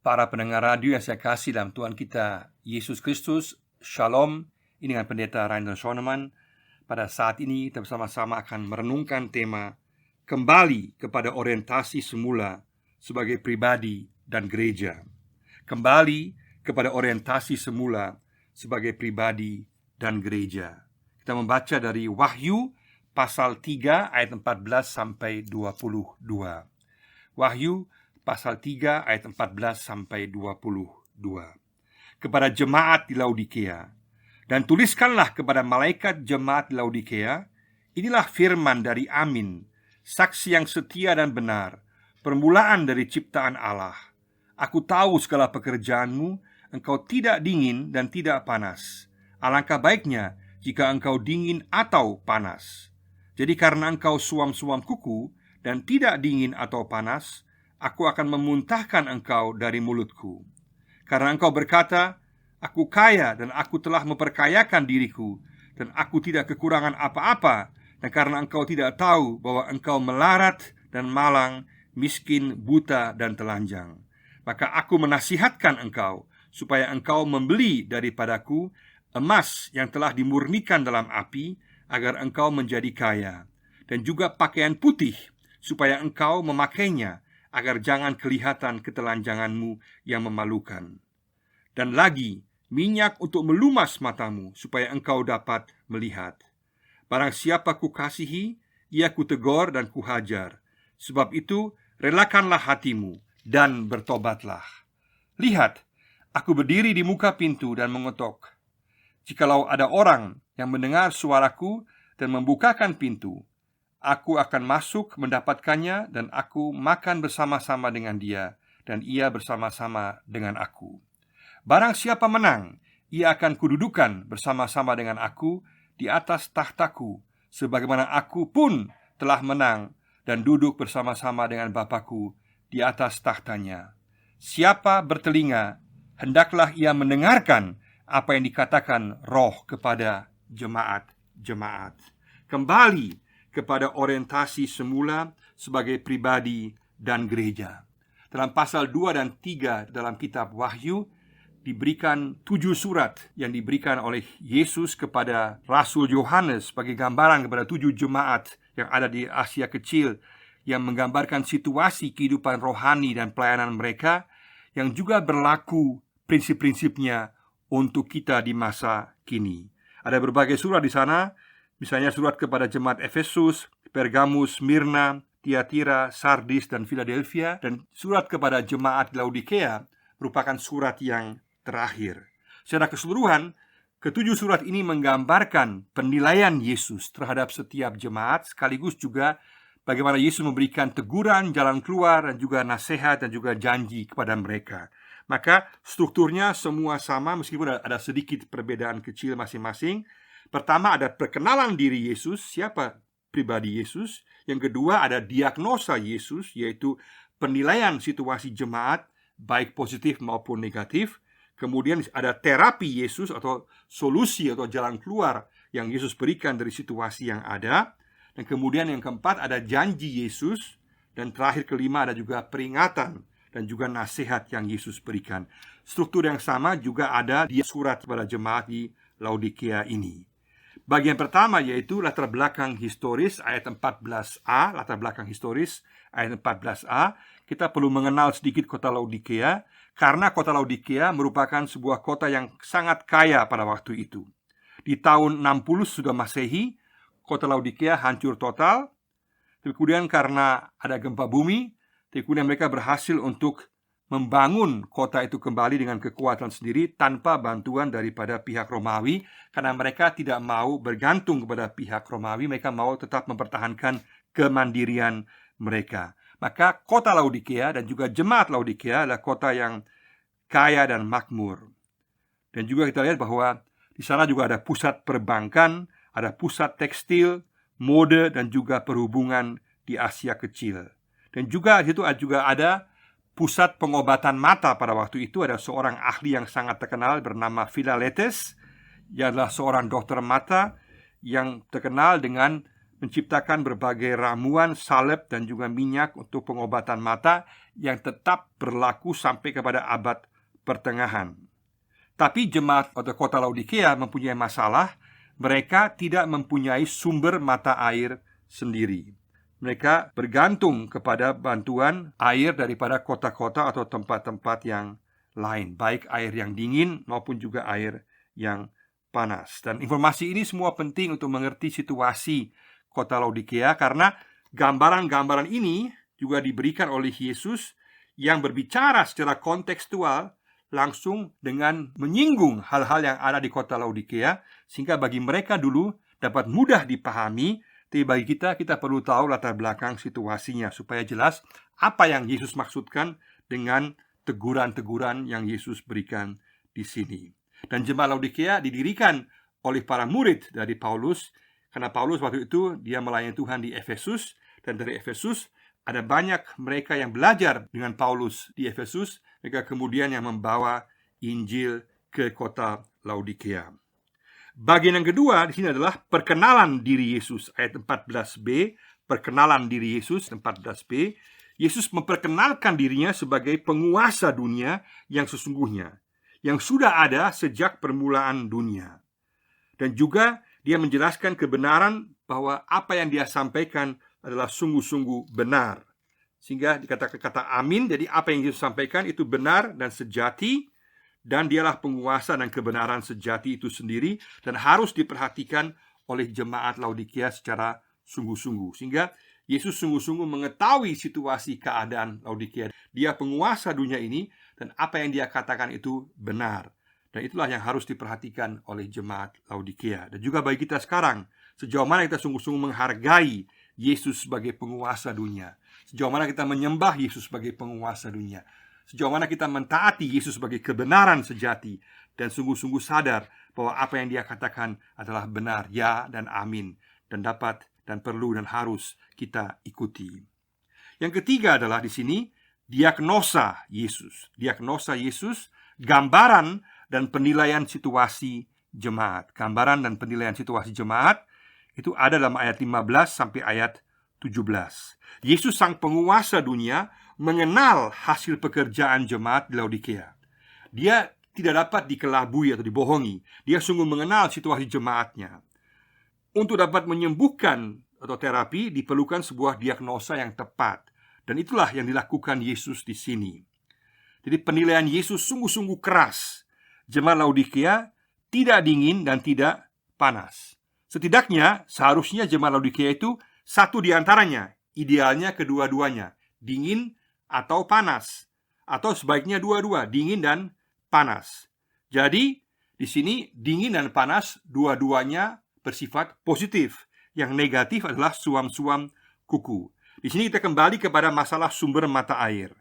Para pendengar radio yang saya kasih dalam Tuhan kita Yesus Kristus, Shalom. Ini dengan Pendeta Rainer Schoenemann. Pada saat ini kita bersama-sama akan merenungkan tema kembali kepada orientasi semula sebagai pribadi dan gereja. Kembali kepada orientasi semula sebagai pribadi dan gereja. Kita membaca dari Wahyu pasal 3 ayat 14 sampai 22. Wahyu pasal 3 ayat 14 sampai 22. Kepada jemaat di Laodikea, dan tuliskanlah kepada malaikat jemaat di Laodikea, inilah firman dari Amin, saksi yang setia dan benar, permulaan dari ciptaan Allah. Aku tahu segala pekerjaanmu, engkau tidak dingin dan tidak panas. Alangkah baiknya jika engkau dingin atau panas. Jadi karena engkau suam-suam kuku dan tidak dingin atau panas, aku akan memuntahkan engkau dari mulutku. Karena engkau berkata, aku kaya dan aku telah memperkayakan diriku, dan aku tidak kekurangan apa-apa. Dan karena engkau tidak tahu bahwa engkau melarat dan malang, miskin, buta, dan telanjang, maka aku menasihatkan engkau supaya engkau membeli daripadaku emas yang telah dimurnikan dalam api, agar engkau menjadi kaya, dan juga pakaian putih, supaya engkau memakainya, agar jangan kelihatan ketelanjanganmu yang memalukan. Dan lagi, minyak untuk melumas matamu, supaya engkau dapat melihat. Barang siapa kukasihi, ia kutegur dan kuhajar. Sebab itu, relakanlah hatimu dan bertobatlah. Lihat, aku berdiri di muka pintu dan mengetok. Jikalau ada orang yang mendengar suaraku dan membukakan pintu, aku akan masuk mendapatkannya, dan aku makan bersama-sama dengan dia, dan ia bersama-sama dengan aku. Barang siapa menang, ia akan kududukan bersama-sama dengan aku di atas tahtaku, sebagaimana aku pun telah menang dan duduk bersama-sama dengan Bapa-Ku di atas tahtanya. Siapa bertelinga, hendaklah ia mendengarkan apa yang dikatakan Roh kepada jemaat-jemaat. Kembali kepada orientasi semula sebagai pribadi dan gereja. Dalam pasal 2 dan 3 dalam kitab Wahyu diberikan 7 surat yang diberikan oleh Yesus kepada Rasul Yohanes sebagai gambaran kepada 7 jemaat yang ada di Asia Kecil, yang menggambarkan situasi kehidupan rohani dan pelayanan mereka, yang juga berlaku prinsip-prinsipnya untuk kita di masa kini. Ada berbagai surat di sana. Misalnya surat kepada jemaat Efesus, Pergamus, Smyrna, Tiatira, Sardis, dan Philadelphia. Dan surat kepada jemaat Laodikea merupakan surat yang terakhir. Secara keseluruhan, ketujuh surat ini menggambarkan penilaian Yesus terhadap setiap jemaat, sekaligus juga bagaimana Yesus memberikan teguran, jalan keluar, dan juga nasihat, dan juga janji kepada mereka. Maka strukturnya semua sama, meskipun ada sedikit perbedaan kecil masing-masing. Pertama ada perkenalan diri Yesus, siapa pribadi Yesus. Yang kedua ada diagnosa Yesus, yaitu penilaian situasi jemaat, baik positif maupun negatif. Kemudian ada terapi Yesus atau solusi atau jalan keluar yang Yesus berikan dari situasi yang ada. Dan kemudian yang keempat ada janji Yesus. Dan terakhir kelima ada juga peringatan dan juga nasihat yang Yesus berikan. Struktur yang sama juga ada di surat kepada jemaat di Laodikea ini. Bagian pertama yaitu latar belakang historis ayat 14a. Latar belakang historis ayat 14a. Kita perlu mengenal sedikit kota Laodikea, karena kota Laodikea merupakan sebuah kota yang sangat kaya pada waktu itu. Di tahun 60 sudah Masehi, kota Laodikea hancur total. Kemudian karena ada gempa bumi, kemudian mereka berhasil untuk membangun kota itu kembali dengan kekuatan sendiri tanpa bantuan daripada pihak Romawi, karena mereka tidak mau bergantung kepada pihak Romawi. Mereka mau tetap mempertahankan kemandirian mereka. Maka kota Laodikea dan juga jemaat Laodikea adalah kota yang kaya dan makmur. Dan juga kita lihat bahwa di sana juga ada pusat perbankan, ada pusat tekstil, mode, dan juga perhubungan di Asia Kecil. Dan juga di situ juga ada pusat pengobatan mata pada waktu itu. Ada seorang ahli yang sangat terkenal bernama Philalethes. Dia adalah seorang dokter mata yang terkenal dengan menciptakan berbagai ramuan, salep, dan juga minyak untuk pengobatan mata yang tetap berlaku sampai kepada abad pertengahan. Tapi jemaat atau kota Laodikea mempunyai masalah. Mereka tidak mempunyai sumber mata air sendiri. Mereka bergantung kepada bantuan air daripada kota-kota atau tempat-tempat yang lain, baik air yang dingin maupun juga air yang panas. Dan informasi ini semua penting untuk mengerti situasi kota Laodikea, karena gambaran-gambaran ini juga diberikan oleh Yesus yang berbicara secara kontekstual langsung dengan menyinggung hal-hal yang ada di kota Laodikea, sehingga bagi mereka dulu dapat mudah dipahami. Tapi bagi kita perlu tahu latar belakang situasinya supaya jelas apa yang Yesus maksudkan dengan teguran-teguran yang Yesus berikan di sini. Dan jemaat Laodikea didirikan oleh para murid dari Paulus, karena Paulus waktu itu dia melayani Tuhan di Efesus, dan dari Efesus ada banyak mereka yang belajar dengan Paulus di Efesus. Mereka kemudian yang membawa Injil ke kota Laodikea. Bagian yang kedua di sini adalah perkenalan diri Yesus, ayat 14b. Perkenalan diri Yesus 14b. Yesus memperkenalkan dirinya sebagai penguasa dunia yang sesungguhnya, yang sudah ada sejak permulaan dunia. Dan juga dia menjelaskan kebenaran bahwa apa yang dia sampaikan adalah sungguh-sungguh benar. Sehingga dikatakan kata amin. Jadi apa yang Yesus sampaikan itu benar dan sejati, dan dialah penguasa dan kebenaran sejati itu sendiri, dan harus diperhatikan oleh jemaat Laodikea secara sungguh-sungguh. Sehingga Yesus sungguh-sungguh mengetahui situasi keadaan Laodikea. Dia penguasa dunia ini, dan apa yang dia katakan itu benar. Dan itulah yang harus diperhatikan oleh jemaat Laodikea. Dan juga bagi kita sekarang, sejauh mana kita sungguh-sungguh menghargai Yesus sebagai penguasa dunia, sejauh mana kita menyembah Yesus sebagai penguasa dunia, sejauh mana kita mentaati Yesus sebagai kebenaran sejati, dan sungguh-sungguh sadar bahwa apa yang dia katakan adalah benar, ya dan amin, dan dapat dan perlu dan harus kita ikuti. Yang ketiga adalah di sini diagnosa Yesus. Diagnosa Yesus, gambaran dan penilaian situasi jemaat. Gambaran dan penilaian situasi jemaat itu ada dalam ayat 15 sampai ayat 17. Yesus sang penguasa dunia mengenal hasil pekerjaan jemaat di Laodikea. Dia tidak dapat dikelabui atau dibohongi. Dia sungguh mengenal situasi jemaatnya. Untuk dapat menyembuhkan atau terapi diperlukan sebuah diagnosa yang tepat. Dan itulah yang dilakukan Yesus di sini. Jadi penilaian Yesus sungguh-sungguh keras. Jemaat Laodikea tidak dingin dan tidak panas. Setidaknya seharusnya jemaat Laodikea itu satu di antaranya. Idealnya kedua-duanya, dingin atau panas, atau sebaiknya dua-dua, dingin dan panas. Jadi di sini dingin dan panas dua-duanya bersifat positif. Yang negatif adalah suam-suam kuku. Di sini kita kembali kepada masalah sumber mata air.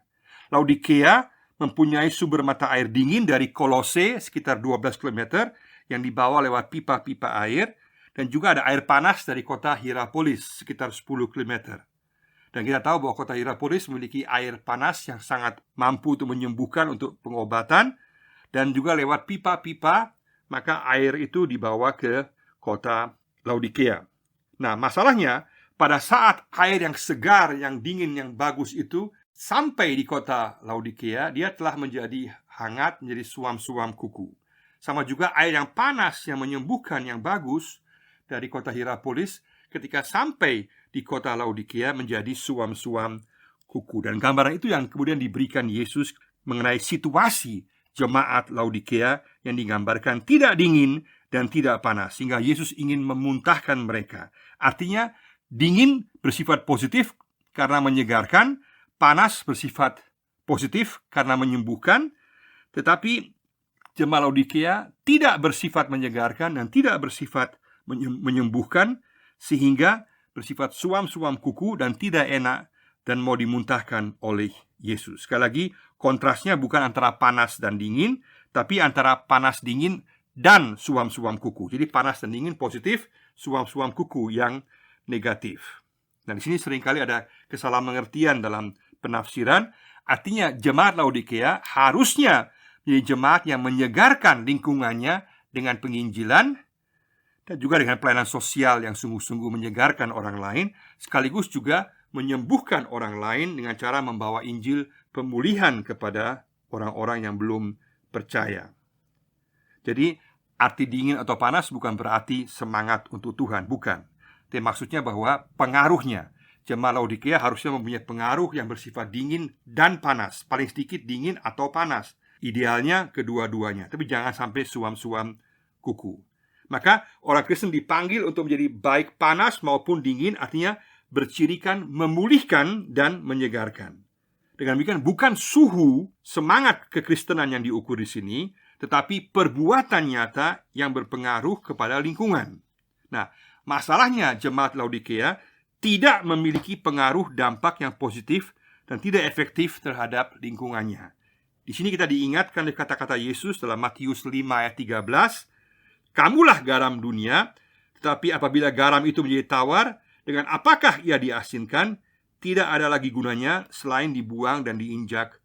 Laodikea mempunyai sumber mata air dingin dari Kolose sekitar 12 km yang dibawa lewat pipa-pipa air, dan juga ada air panas dari kota Hierapolis sekitar 10 km. Dan kita tahu bahwa kota Hierapolis memiliki air panas yang sangat mampu untuk menyembuhkan untuk pengobatan, dan juga lewat pipa-pipa maka air itu dibawa ke kota Laodikea. Nah, masalahnya pada saat air yang segar, yang dingin, yang bagus itu sampai di kota Laodikea, dia telah menjadi hangat, menjadi suam-suam kuku. Sama juga air yang panas, yang menyembuhkan, yang bagus dari kota Hierapolis, ketika sampai di kota Laodikea menjadi suam-suam kuku. Dan gambaran itu yang kemudian diberikan Yesus mengenai situasi jemaat Laodikea yang digambarkan tidak dingin dan tidak panas, sehingga Yesus ingin memuntahkan mereka. Artinya dingin bersifat positif karena menyegarkan, panas bersifat positif karena menyembuhkan. Tetapi jemaat Laodikea tidak bersifat menyegarkan dan tidak bersifat menyembuhkan, sehingga bersifat suam-suam kuku dan tidak enak dan mau dimuntahkan oleh Yesus. Sekali lagi, kontrasnya bukan antara panas dan dingin, tapi antara panas dingin dan suam-suam kuku. Jadi panas dan dingin positif, suam-suam kuku yang negatif. Nah, di sini seringkali ada kesalahan pengertian dalam penafsiran. Artinya jemaat Laodikea harusnya menjadi jemaat yang menyegarkan lingkungannya dengan penginjilan, dan juga dengan pelayanan sosial yang sungguh-sungguh menyegarkan orang lain, sekaligus juga menyembuhkan orang lain dengan cara membawa Injil pemulihan kepada orang-orang yang belum percaya. Jadi, arti dingin atau panas bukan berarti semangat untuk Tuhan, bukan. Tapi maksudnya bahwa pengaruhnya, jemaat Laodikia harusnya mempunyai pengaruh yang bersifat dingin dan panas. Paling sedikit dingin atau panas. Idealnya kedua-duanya, tapi jangan sampai suam-suam kuku. Maka orang Kristen dipanggil untuk menjadi baik panas maupun dingin, artinya bercirikan memulihkan dan menyegarkan. Dengan demikian bukan suhu semangat kekristenan yang diukur di sini, tetapi perbuatan nyata yang berpengaruh kepada lingkungan. Nah, masalahnya jemaat Laodikia tidak memiliki pengaruh dampak yang positif dan tidak efektif terhadap lingkungannya. Di sini kita diingatkan oleh kata-kata Yesus dalam Matius 5 ayat 13, "Kamulah garam dunia, tetapi apabila garam itu menjadi tawar, dengan apakah ia diasinkan? Tidak ada lagi gunanya selain dibuang dan diinjak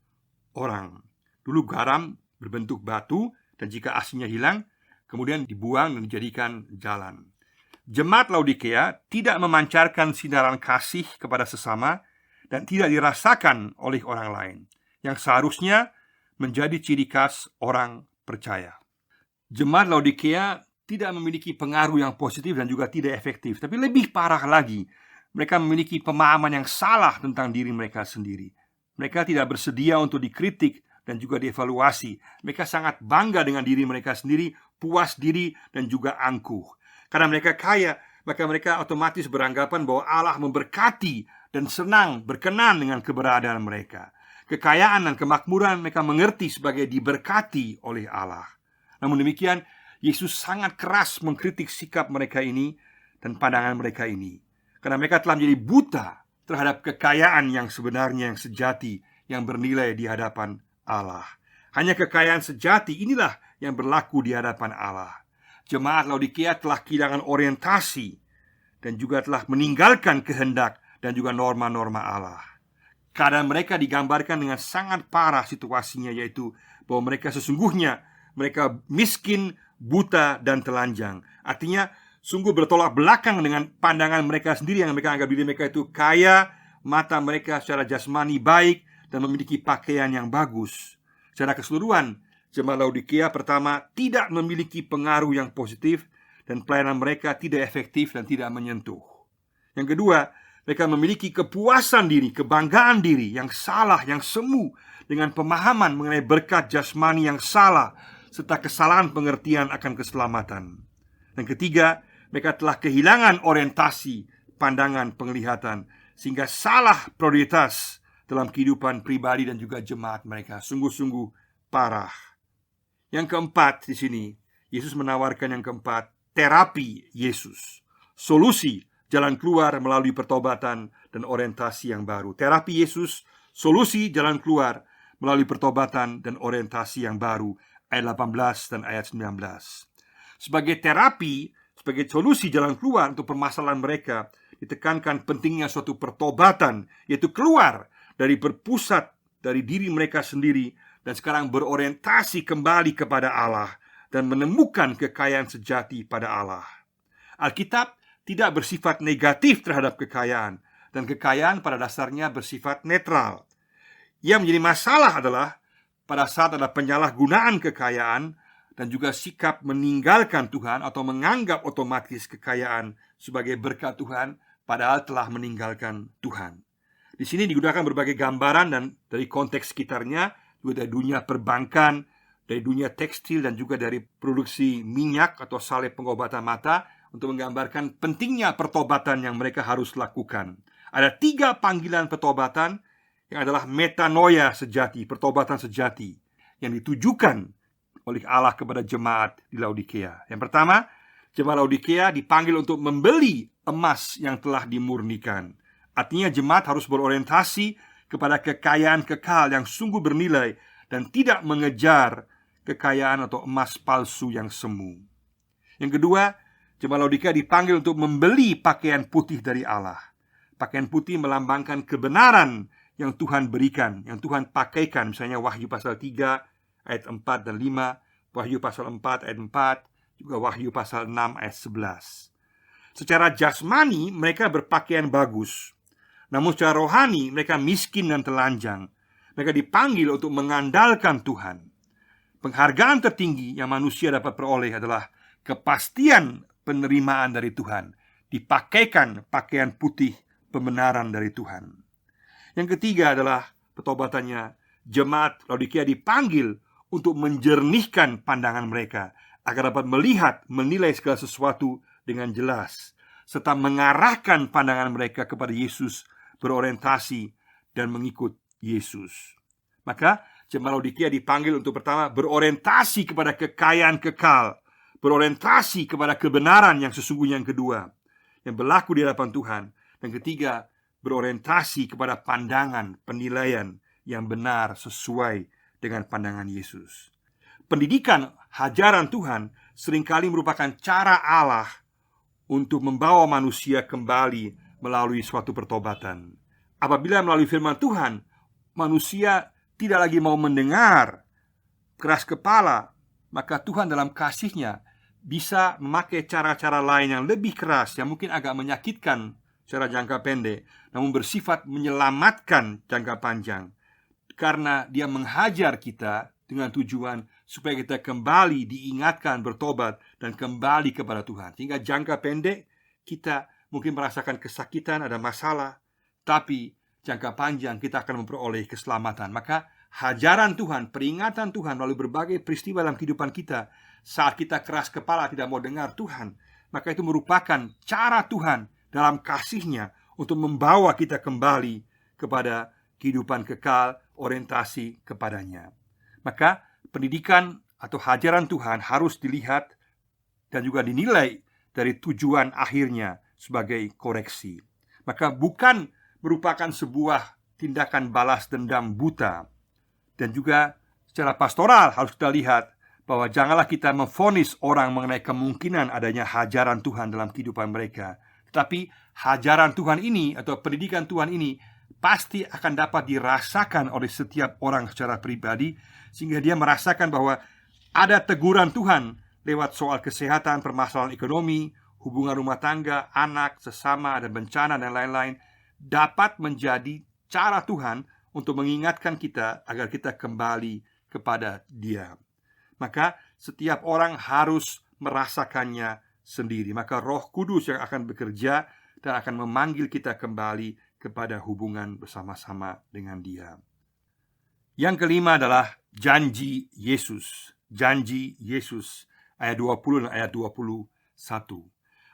orang." Dulu garam berbentuk batu, dan jika asinnya hilang, kemudian dibuang dan dijadikan jalan. Jemaat Laodikia tidak memancarkan sinaran kasih kepada sesama dan tidak dirasakan oleh orang lain, yang seharusnya menjadi ciri khas orang percaya. Jemaat Laodikia tidak memiliki pengaruh yang positif dan juga tidak efektif. Tapi lebih parah lagi, mereka memiliki pemahaman yang salah tentang diri mereka sendiri. Mereka tidak bersedia untuk dikritik dan juga dievaluasi. Mereka sangat bangga dengan diri mereka sendiri, puas diri dan juga angkuh. Karena mereka kaya, maka mereka otomatis beranggapan bahwa Allah memberkati dan senang berkenan dengan keberadaan mereka. Kekayaan dan kemakmuran mereka mengerti sebagai diberkati oleh Allah. Namun demikian, Yesus sangat keras mengkritik sikap mereka ini dan pandangan mereka ini, karena mereka telah menjadi buta terhadap kekayaan yang sebenarnya, yang sejati, yang bernilai di hadapan Allah. Hanya kekayaan sejati inilah yang berlaku di hadapan Allah. Jemaat Laodikia telah kehilangan orientasi dan juga telah meninggalkan kehendak dan juga norma-norma Allah. Keadaan mereka digambarkan dengan sangat parah situasinya, yaitu bahwa mereka sesungguhnya mereka miskin, buta, dan telanjang. Artinya sungguh bertolak belakang dengan pandangan mereka sendiri yang mereka anggap diri mereka itu kaya, mata mereka secara jasmani baik, dan memiliki pakaian yang bagus. Secara keseluruhan, jemaat Laodikia pertama tidak memiliki pengaruh yang positif, dan pelayanan mereka tidak efektif dan tidak menyentuh. Yang kedua, mereka memiliki kepuasan diri, kebanggaan diri yang salah, yang semu, dengan pemahaman mengenai berkat jasmani yang salah, serta kesalahan pengertian akan keselamatan. Dan ketiga, mereka telah kehilangan orientasi, pandangan, penglihatan, sehingga salah prioritas dalam kehidupan pribadi dan juga jemaat mereka. Sungguh-sungguh parah. Yang keempat di sini, Yesus menawarkan yang keempat, terapi Yesus. Solusi jalan keluar melalui pertobatan dan orientasi yang baru. Terapi Yesus, solusi jalan keluar melalui pertobatan dan orientasi yang baru. Ayat 18 dan ayat 19. Sebagai terapi, sebagai solusi jalan keluar untuk permasalahan mereka, ditekankan pentingnya suatu pertobatan, yaitu keluar dari berpusat dari diri mereka sendiri dan sekarang berorientasi kembali kepada Allah dan menemukan kekayaan sejati pada Allah. Alkitab tidak bersifat negatif terhadap kekayaan, dan kekayaan pada dasarnya bersifat netral. Yang menjadi masalah adalah pada saat ada penyalahgunaan kekayaan dan juga sikap meninggalkan Tuhan atau menganggap otomatis kekayaan sebagai berkat Tuhan, padahal telah meninggalkan Tuhan. Di sini digunakan berbagai gambaran dan dari konteks sekitarnya, juga dari dunia perbankan, dari dunia tekstil, dan juga dari produksi minyak atau salep pengobatan mata, untuk menggambarkan pentingnya pertobatan yang mereka harus lakukan. Ada 3 panggilan pertobatan yang adalah metanoia sejati, pertobatan sejati, yang ditujukan oleh Allah kepada jemaat di Laodikia. Yang pertama, jemaat Laodikia dipanggil untuk membeli emas yang telah dimurnikan. Artinya jemaat harus berorientasi kepada kekayaan kekal yang sungguh bernilai dan tidak mengejar kekayaan atau emas palsu yang semu. Yang kedua, jemaat Laodikia dipanggil untuk membeli pakaian putih dari Allah. Pakaian putih melambangkan kebenaran yang Tuhan berikan, yang Tuhan pakaikan. Misalnya Wahyu pasal 3 ayat 4 dan 5, Wahyu pasal 4 ayat 4, juga Wahyu pasal 6 ayat 11. Secara jasmani mereka berpakaian bagus, namun secara rohani mereka miskin dan telanjang. Mereka dipanggil untuk mengandalkan Tuhan. Penghargaan tertinggi yang manusia dapat peroleh adalah kepastian penerimaan dari Tuhan, dipakaikan pakaian putih pembenaran dari Tuhan. Yang ketiga adalah pertobatannya. Jemaat Laodikia dipanggil untuk menjernihkan pandangan mereka agar dapat melihat, menilai segala sesuatu dengan jelas, serta mengarahkan pandangan mereka kepada Yesus, berorientasi dan mengikut Yesus. Maka jemaat Laodikia dipanggil untuk pertama berorientasi kepada kekayaan kekal, berorientasi kepada kebenaran yang sesungguhnya. Yang kedua, yang berlaku di hadapan Tuhan. Dan ketiga, berorientasi kepada pandangan, penilaian yang benar sesuai dengan pandangan Yesus. Pendidikan hajaran Tuhan seringkali merupakan cara Allah untuk membawa manusia kembali melalui suatu pertobatan. Apabila melalui firman Tuhan manusia tidak lagi mau mendengar, keras kepala, maka Tuhan dalam kasih-Nya bisa memakai cara-cara lain yang lebih keras, yang mungkin agak menyakitkan secara jangka pendek, namun bersifat menyelamatkan jangka panjang. Karena Dia menghajar kita dengan tujuan supaya kita kembali diingatkan, bertobat, dan kembali kepada Tuhan. Sehingga jangka pendek kita mungkin merasakan kesakitan, ada masalah, tapi jangka panjang kita akan memperoleh keselamatan. Maka hajaran Tuhan, peringatan Tuhan melalui berbagai peristiwa dalam kehidupan kita, saat kita keras kepala tidak mau dengar Tuhan, maka itu merupakan cara Tuhan dalam kasih-Nya untuk membawa kita kembali kepada kehidupan kekal, orientasi kepadanya. Maka pendidikan atau hajaran Tuhan harus dilihat dan juga dinilai dari tujuan akhirnya sebagai koreksi. Maka bukan merupakan sebuah tindakan balas dendam buta. Dan juga secara pastoral harus kita lihat bahwa janganlah kita memvonis orang mengenai kemungkinan adanya hajaran Tuhan dalam kehidupan mereka. Tetapi hajaran Tuhan ini atau pendidikan Tuhan ini pasti akan dapat dirasakan oleh setiap orang secara pribadi, sehingga dia merasakan bahwa ada teguran Tuhan lewat soal kesehatan, permasalahan ekonomi, hubungan rumah tangga, anak, sesama, ada bencana dan lain-lain, dapat menjadi cara Tuhan untuk mengingatkan kita agar kita kembali kepada Dia. Maka setiap orang harus merasakannya sendiri. Maka Roh Kudus yang akan bekerja dan akan memanggil kita kembali kepada hubungan bersama-sama dengan Dia. Yang kelima adalah janji Yesus. Janji Yesus ayat 20 dan ayat 21.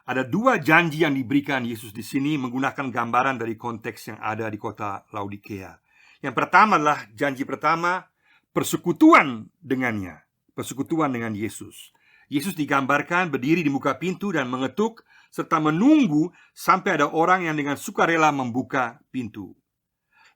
Ada dua janji yang diberikan Yesus di sini menggunakan gambaran dari konteks yang ada di kota Laodikia. Yang pertama adalah janji pertama, persekutuan dengannya, persekutuan dengan Yesus. Yesus digambarkan berdiri di muka pintu dan mengetuk serta menunggu sampai ada orang yang dengan sukarela membuka pintu.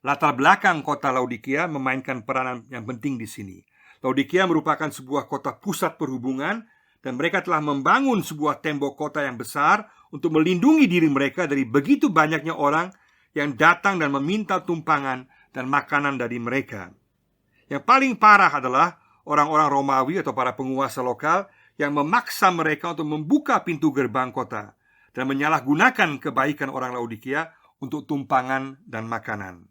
Latar belakang kota Laodikia memainkan peranan yang penting di sini. Laodikia merupakan sebuah kota pusat perhubungan, dan mereka telah membangun sebuah tembok kota yang besar untuk melindungi diri mereka dari begitu banyaknya orang yang datang dan meminta tumpangan dan makanan dari mereka. Yang paling parah adalah orang-orang Romawi atau para penguasa lokal yang memaksa mereka untuk membuka pintu gerbang kota dan menyalahgunakan kebaikan orang Laodikia untuk tumpangan dan makanan.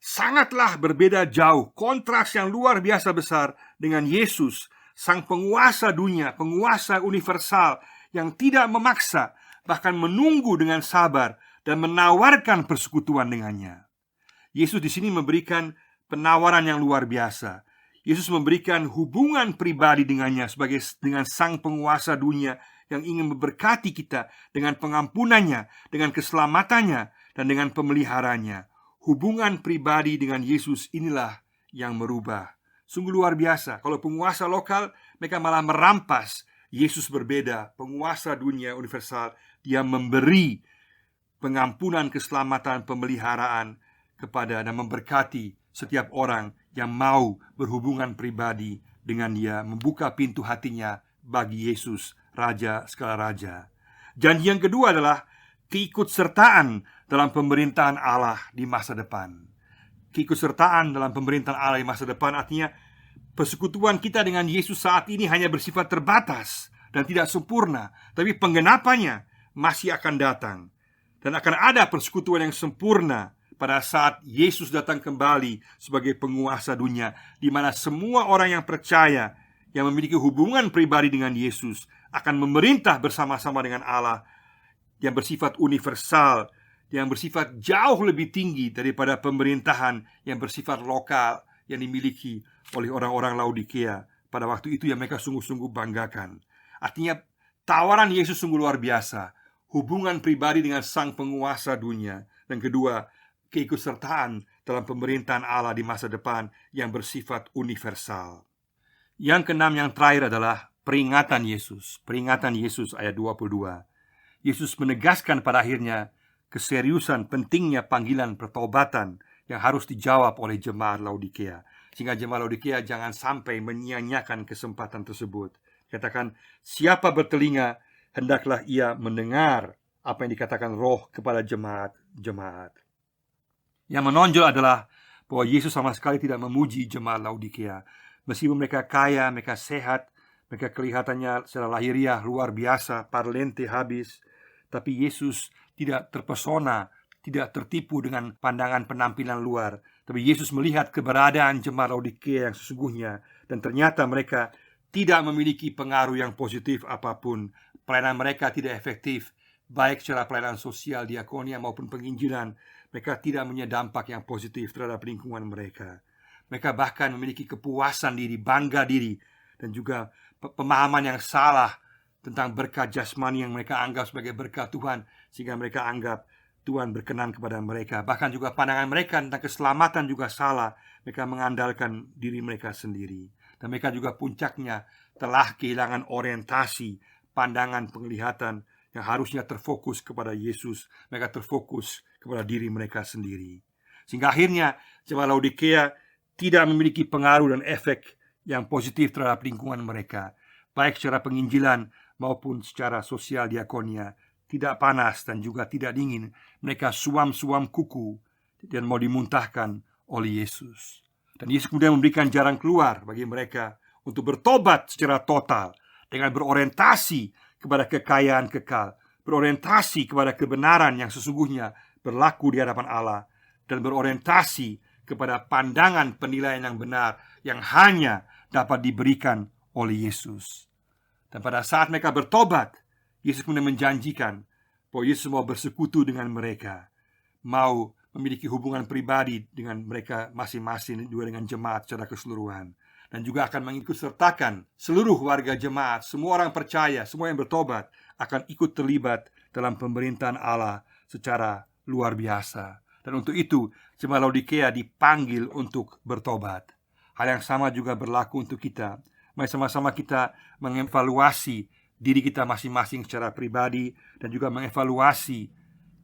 Sangatlah berbeda jauh, kontras yang luar biasa besar dengan Yesus, Sang penguasa dunia, penguasa universal yang tidak memaksa, bahkan menunggu dengan sabar dan menawarkan persekutuan dengannya. Yesus di sini memberikan penawaran yang luar biasa. Yesus memberikan hubungan pribadi dengannya dengan Sang penguasa dunia yang ingin memberkati kita dengan pengampunannya, dengan keselamatannya, dan dengan pemeliharanya. Hubungan pribadi dengan Yesus inilah yang merubah. Sungguh luar biasa. Kalau penguasa lokal, mereka malah merampas. Yesus berbeda. Penguasa dunia universal, Dia memberi pengampunan, keselamatan, pemeliharaan kepada dan memberkati setiap orang yang mau berhubungan pribadi dengan Dia, membuka pintu hatinya bagi Yesus, Raja segala raja. Janji yang kedua adalah keikutsertaan dalam pemerintahan Allah di masa depan. Keikutsertaan dalam pemerintahan Allah di masa depan artinya persekutuan kita dengan Yesus saat ini hanya bersifat terbatas, dan tidak sempurna, tapi penggenapannya masih akan datang. Dan akan ada persekutuan yang sempurna pada saat Yesus datang kembali sebagai penguasa dunia, di mana semua orang yang percaya, yang memiliki hubungan pribadi dengan Yesus, akan memerintah bersama-sama dengan Allah yang bersifat universal, yang bersifat jauh lebih tinggi daripada pemerintahan yang bersifat lokal yang dimiliki oleh orang-orang Laodikia pada waktu itu, yang mereka sungguh-sungguh banggakan. Artinya tawaran Yesus sungguh luar biasa, hubungan pribadi dengan sang penguasa dunia. Dan kedua, keikutsertaan dalam pemerintahan Allah di masa depan yang bersifat universal. Yang keenam, yang terakhir adalah peringatan Yesus. Peringatan Yesus ayat 22. Yesus menegaskan pada akhirnya keseriusan pentingnya panggilan pertobatan yang harus dijawab oleh jemaat Laodikia, sehingga jemaat Laodikia jangan sampai menyia-nyiakan kesempatan tersebut. Katakan, siapa bertelinga, hendaklah ia mendengar apa yang dikatakan Roh kepada jemaat-jemaat. Yang menonjol adalah bahwa Yesus sama sekali tidak memuji jemaat Laodikia. Meskipun mereka kaya, mereka sehat, mereka kelihatannya secara lahiriah luar biasa, parlente habis, tapi Yesus tidak terpesona, tidak tertipu dengan pandangan penampilan luar. Tapi Yesus melihat keberadaan jemaat Laodikia yang sesungguhnya, dan ternyata mereka tidak memiliki pengaruh yang positif apapun. Pelayanan mereka tidak efektif, baik secara pelayanan sosial, diakonia maupun penginjilan. Mereka tidak punya dampak yang positif terhadap lingkungan mereka. Mereka bahkan memiliki kepuasan diri, bangga diri, dan juga pemahaman yang salah tentang berkat jasmani yang mereka anggap sebagai berkat Tuhan, sehingga mereka anggap Tuhan berkenan kepada mereka. Bahkan juga pandangan mereka tentang keselamatan juga salah. Mereka mengandalkan diri mereka sendiri. Dan mereka juga puncaknya telah kehilangan orientasi, pandangan penglihatan yang harusnya terfokus kepada Yesus. Mereka terfokus kepada diri mereka sendiri, sehingga akhirnya jemaat Laodikia tidak memiliki pengaruh dan efek yang positif terhadap lingkungan mereka, baik secara penginjilan maupun secara sosial diakonia. Tidak panas dan juga tidak dingin. Mereka suam-suam kuku dan mau dimuntahkan oleh Yesus. Dan Yesus kemudian memberikan jalan keluar bagi mereka untuk bertobat secara total, dengan berorientasi kepada kekayaan kekal, berorientasi kepada kebenaran yang sesungguhnya berlaku di hadapan Allah, dan berorientasi kepada pandangan penilaian yang benar yang hanya dapat diberikan oleh Yesus. Dan pada saat mereka bertobat, Yesus kemudian menjanjikan bahwa Yesus mau bersekutu dengan mereka, mau memiliki hubungan pribadi dengan mereka masing-masing, juga dengan jemaat secara keseluruhan, dan juga akan mengikutsertakan seluruh warga jemaat. Semua orang percaya, semua yang bertobat akan ikut terlibat dalam pemerintahan Allah secara luar biasa. Dan untuk itu jemaat Laodikia dipanggil untuk bertobat. Hal yang sama juga berlaku untuk kita. Mari sama-sama kita mengevaluasi diri kita masing-masing secara pribadi, dan juga mengevaluasi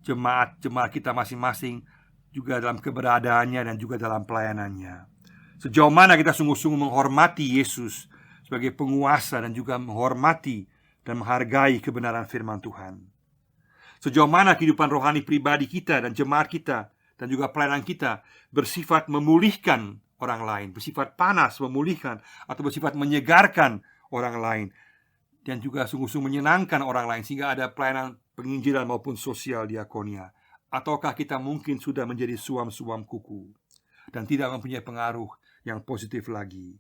jemaat-jemaat kita masing-masing juga dalam keberadaannya dan juga dalam pelayanannya. Sejauh mana kita sungguh-sungguh menghormati Yesus sebagai penguasa, dan juga menghormati dan menghargai kebenaran firman Tuhan. Sejauh mana kehidupan rohani pribadi kita dan jemaat kita dan juga pelayanan kita bersifat memulihkan orang lain, bersifat panas memulihkan atau bersifat menyegarkan orang lain, dan juga sungguh-sungguh menyenangkan orang lain, sehingga ada pelayanan penginjilan maupun sosial diakonia. Ataukah kita mungkin sudah menjadi suam-suam kuku dan tidak mempunyai pengaruh yang positif lagi?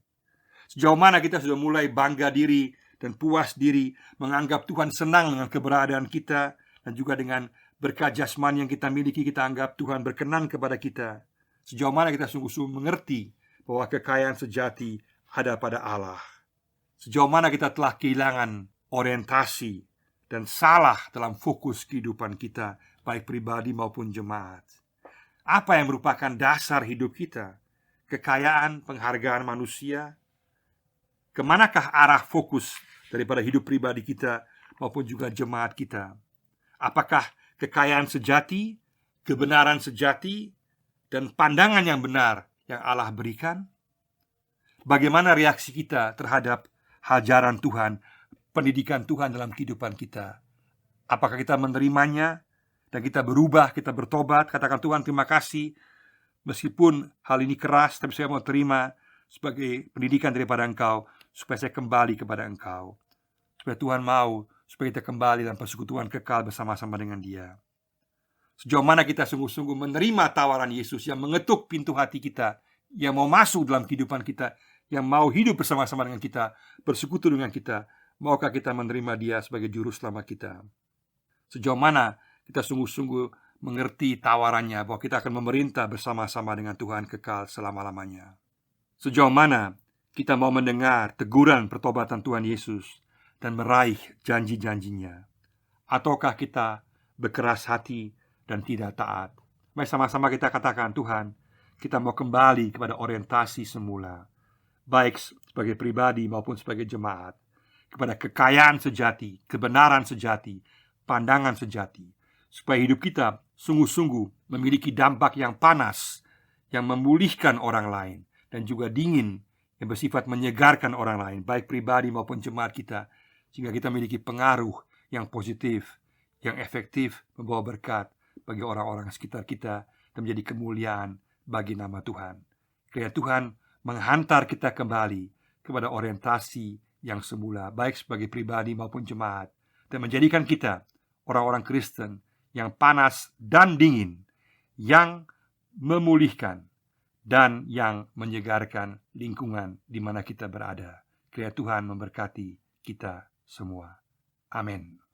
Sejauh mana kita sudah mulai bangga diri dan puas diri, menganggap Tuhan senang dengan keberadaan kita, dan juga dengan berkat jasmani yang kita miliki, kita anggap Tuhan berkenan kepada kita. Sejauh mana kita sungguh-sungguh mengerti bahwa kekayaan sejati ada pada Allah. Sejauh mana kita telah kehilangan orientasi dan salah dalam fokus kehidupan kita, baik pribadi maupun jemaat. Apa yang merupakan dasar hidup kita? Kekayaan, penghargaan manusia? Kemanakah arah fokus daripada hidup pribadi kita maupun juga jemaat kita? Apakah kekayaan sejati, kebenaran sejati, dan pandangan yang benar yang Allah berikan? Bagaimana reaksi kita terhadap ajaran Tuhan, pendidikan Tuhan dalam kehidupan kita? Apakah kita menerimanya dan kita berubah, kita bertobat, katakan Tuhan terima kasih, meskipun hal ini keras, tapi saya mau terima sebagai pendidikan daripada Engkau, supaya saya kembali kepada Engkau, supaya Tuhan mau supaya kita kembali dalam persekutuan kekal bersama-sama dengan Dia. Sejauh mana kita sungguh-sungguh menerima tawaran Yesus yang mengetuk pintu hati kita, yang mau masuk dalam kehidupan kita, yang mau hidup bersama-sama dengan kita, bersekutu dengan kita. Maukah kita menerima Dia sebagai juru selamat kita? Sejauh mana kita sungguh-sungguh mengerti tawarannya bahwa kita akan memerintah bersama-sama dengan Tuhan kekal selama-lamanya? Sejauh mana kita mau mendengar teguran pertobatan Tuhan Yesus dan meraih janji-janjinya? Ataukah kita berkeras hati dan tidak taat? Mari sama-sama kita katakan, Tuhan, kita mau kembali kepada orientasi semula, baik sebagai pribadi maupun sebagai jemaat, kepada kekayaan sejati, kebenaran sejati, pandangan sejati, supaya hidup kita sungguh-sungguh memiliki dampak yang panas, yang memulihkan orang lain, dan juga dingin, yang bersifat menyegarkan orang lain, baik pribadi maupun jemaat kita, sehingga kita memiliki pengaruh yang positif, yang efektif, membawa berkat bagi orang-orang sekitar kita, dan menjadi kemuliaan bagi nama Tuhan. Kiranya Tuhan menghantar kita kembali kepada orientasi yang semula, baik sebagai pribadi maupun jemaat, dan menjadikan kita orang-orang Kristen yang panas dan dingin, yang memulihkan dan yang menyegarkan lingkungan di mana kita berada. Kiranya Tuhan memberkati kita semua. Amin.